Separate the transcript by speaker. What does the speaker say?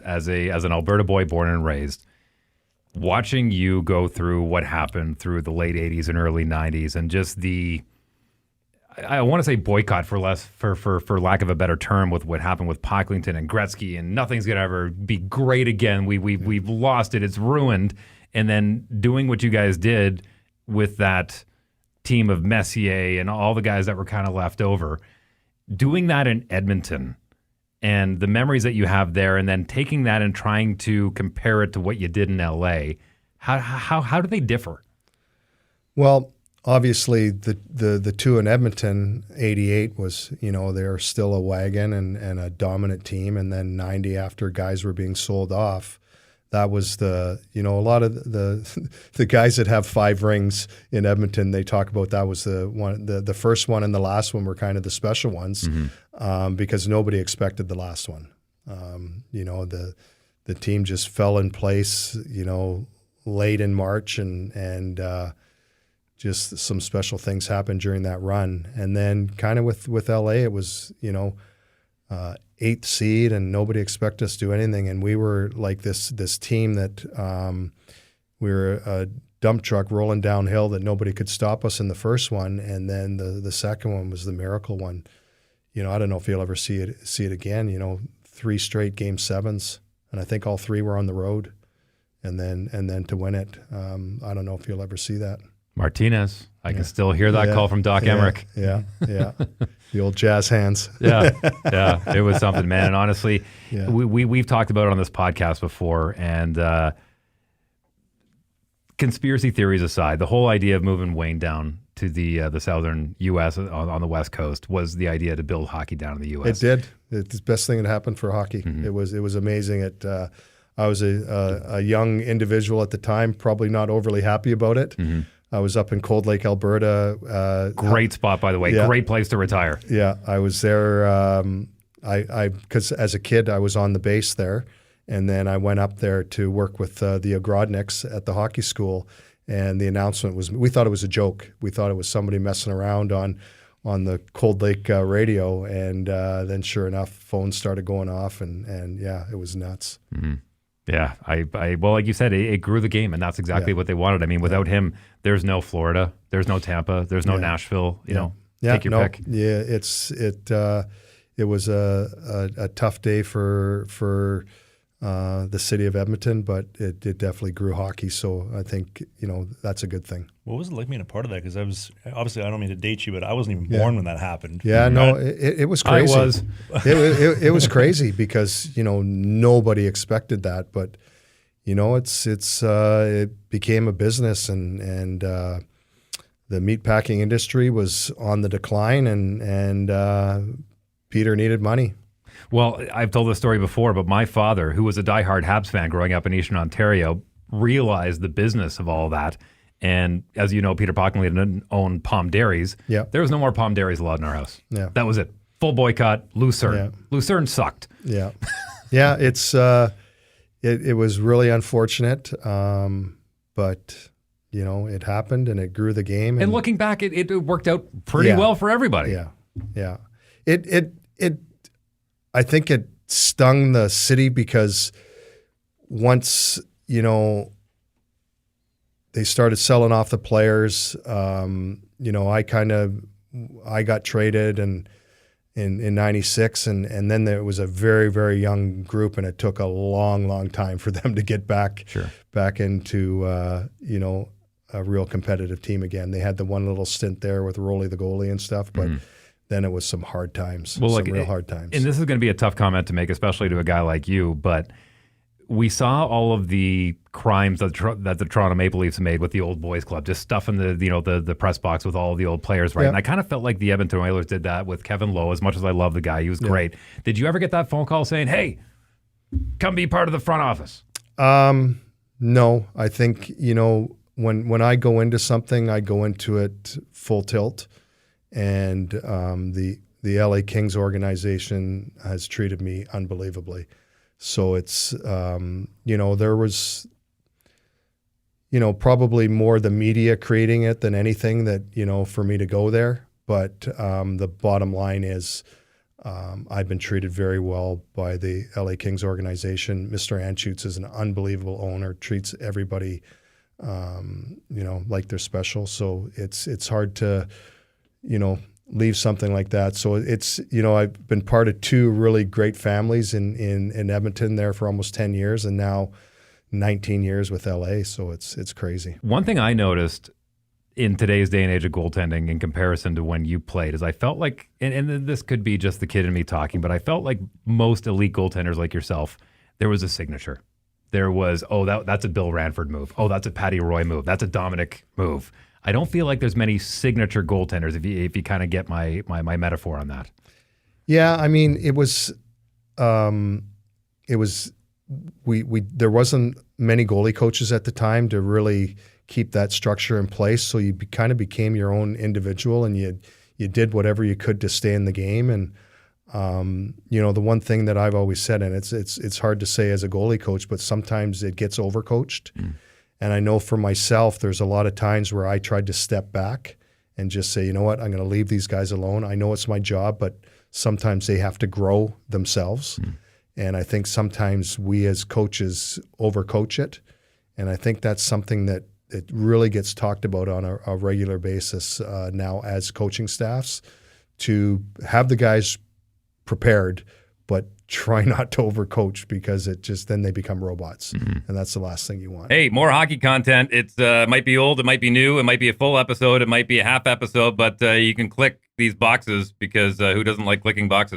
Speaker 1: as an Alberta boy born and raised, watching you go through what happened through the late 80s and early 90s and just I want to say boycott for lack of a better term with what happened with Pocklington and Gretzky, and nothing's going to ever be great again. We've lost it. It's ruined. And then doing what you guys did with that team of Messier and all the guys that were kind of left over, doing that in Edmonton and the memories that you have there, and then taking that and trying to compare it to what you did in LA, how do they differ?
Speaker 2: Well, obviously, the two in Edmonton, 88 was, they're still a wagon and a dominant team. And then 90, after guys were being sold off, that was a lot of the guys that have 5 rings in Edmonton, they talk about that was the first one and the last one were kind of the special ones, because nobody expected the last one. The team just fell in place, late in March and just some special things happened during that run. And then kind of with LA, it was, 8th seed and nobody expected us to do anything. And we were like this team that we were a dump truck rolling downhill that nobody could stop us in the first one. And then the second one was the miracle one. I don't know if you'll ever see it again, 3 straight game 7s. And I think all 3 were on the road. And then to win it, I don't know if you'll ever see that.
Speaker 1: Martinez. I can still hear that call from Doc Emmerich.
Speaker 2: Yeah. The old jazz hands.
Speaker 1: Yeah. It was something, man. And honestly, we've talked about it on this podcast before, and conspiracy theories aside, the whole idea of moving Wayne down to the southern U.S. on the West Coast was the idea to build hockey down in the U.S.
Speaker 2: It did. It's the best thing that happened for hockey. Mm-hmm. It was amazing. I was a young individual at the time, probably not overly happy about it. Mm-hmm. I was up in Cold Lake, Alberta.
Speaker 1: Great spot, by the way. Yeah. Great place to retire.
Speaker 2: Yeah, I was there. Because as a kid, I was on the base there, and then I went up there to work with the Ogrodniks at the hockey school. And the announcement was, we thought it was a joke. We thought it was somebody messing around on the Cold Lake radio, and then sure enough, phones started going off, and yeah, it was nuts.
Speaker 1: Mm-hmm. Yeah, well, like you said, it grew the game, and that's exactly what they wanted. I mean, without him, there's no Florida, there's no Tampa, there's no Nashville. Take your pick.
Speaker 2: Yeah, it was a tough day for the city of Edmonton, but it definitely grew hockey. So I think that's a good thing.
Speaker 3: What was it like being a part of that? Because I don't mean to date you, but I wasn't even born when that happened.
Speaker 2: Yeah, right? No, it was crazy.
Speaker 1: I was.
Speaker 2: it was crazy because nobody expected that, but it became a business, and the meatpacking industry was on the decline, and Peter needed money.
Speaker 1: Well, I've told this story before, but my father, who was a diehard Habs fan growing up in Eastern Ontario, realized the business of all that. And as you know, Peter Pocklington owned Palm Dairies.
Speaker 2: Yeah.
Speaker 1: There was no more Palm Dairies allowed in our house.
Speaker 2: Yeah.
Speaker 1: That was it. Full boycott, Lucerne. Yeah. Lucerne sucked.
Speaker 2: Yeah. Yeah, it was really unfortunate, but it happened and it grew the game.
Speaker 1: And looking back, it worked out pretty well for everybody.
Speaker 2: Yeah. I think it stung the city because once, they started selling off the players, I got traded in 96 and then there was a very, very young group, and it took a long, long time for them to get back into, a real competitive team again. They had the one little stint there with Rolly the goalie and stuff, but then it was some hard times, real hard times.
Speaker 1: And this is going to be a tough comment to make, especially to a guy like you, but we saw all of the crimes that the Toronto Maple Leafs made with the old boys club, just stuffing the press box with all of the old players, right? Yeah. And I kind of felt like the Edmonton Oilers did that with Kevin Lowe. As much as I love the guy, he was great. Did you ever get that phone call saying, "Hey, come be part of the front office"?
Speaker 2: No, I think when I go into something, I go into it full tilt, and the LA Kings organization has treated me unbelievably. So it's, there was, probably more the media creating it than anything that, for me to go there. But the bottom line is I've been treated very well by the LA Kings organization. Mr. Anschutz is an unbelievable owner, treats everybody, like they're special. So it's hard to, leave something like that. So it's, I've been part of two really great families in Edmonton there for almost 10 years and now 19 years with LA. So it's crazy.
Speaker 1: One thing I noticed in today's day and age of goaltending in comparison to when you played is I felt like, and this could be just the kid in me talking, but I felt like most elite goaltenders like yourself, there was a signature. There was, that's a Bill Ranford move. Oh, that's a Patty Roy move. That's a Dominic move. I don't feel like there's many signature goaltenders if you kind of get my metaphor on that.
Speaker 2: Yeah, I mean, there wasn't many goalie coaches at the time to really keep that structure in place. So you kind of became your own individual, and you did whatever you could to stay in the game. And the one thing that I've always said, and it's hard to say as a goalie coach, but sometimes it gets overcoached. And I know for myself, there's a lot of times where I tried to step back and just say, you know what, I'm going to leave these guys alone. I know it's my job, but sometimes they have to grow themselves. And I think sometimes we as coaches overcoach it. And I think that's something that it really gets talked about on a regular basis now as coaching staffs, to have the guys prepared, but try not to overcoach, because then they become robots. And that's the last thing you want.
Speaker 4: Hey, more hockey content. It might be old, it might be new, it might be a full episode, it might be a half episode, but you can click these boxes because who doesn't like clicking boxes?